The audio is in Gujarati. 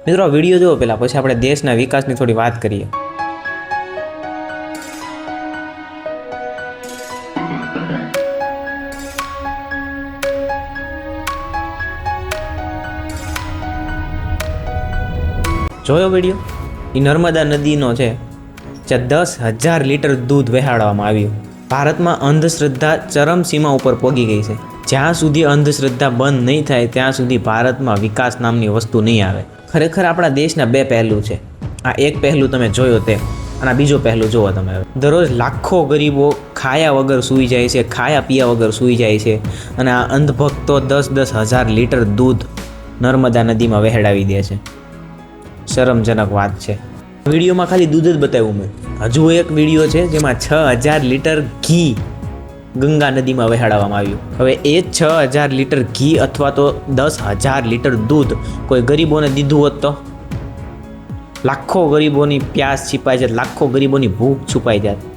મિત્રો આ વિડીયો જુઓ પહેલાં, પછી આપણે દેશના વિકાસની થોડી વાત કરીએ. જોયો વિડીયો? એ નર્મદા નદીનો છે, જ્યાં 10,000 લીટર દૂધ વહેવાડવામાં આવ્યું. ભારતમાં અંધશ્રદ્ધા ચરમસીમા ઉપર પહોંચી ગઈ છે. જ્યાં સુધી અંધશ્રદ્ધા બંધ નહીં થાય ત્યાં સુધી ભારતમાં વિકાસ નામની વસ્તુ નહીં આવે. ખરેખર આપણા દેશના બે પહેલું છે. આ એક પહેલું તમે જોયો તે, અને આ બીજો પહેલું જુઓ તમે. દરરોજ લાખો ગરીબો ખાયા વગર સૂઈ જાય છે, ખાયા પીયા વગર સૂઈ જાય છે, અને આ અંધભક્તો 10,000 લીટર દૂધ નર્મદા નદીમાં વહેડાવી દે છે. શરમજનક વાત છે. વિડીયોમાં ખાલી દૂધ જ બતાવ્યું મેં. હજુ એક વિડીયો છે જેમાં 6,000 લીટર ઘી ગંગા નદીમાં વહેડાવવામાં આવ્યું. હવે એ 6,000 લીટર ઘી અથવા તો 10,000 લીટર દૂધ કોઈ ગરીબોને દીધું હોત તો લાખો ગરીબોની પ્યાસ છીપાઈ જાત, લાખો ગરીબોની ભૂખ છુપાઈ જાત.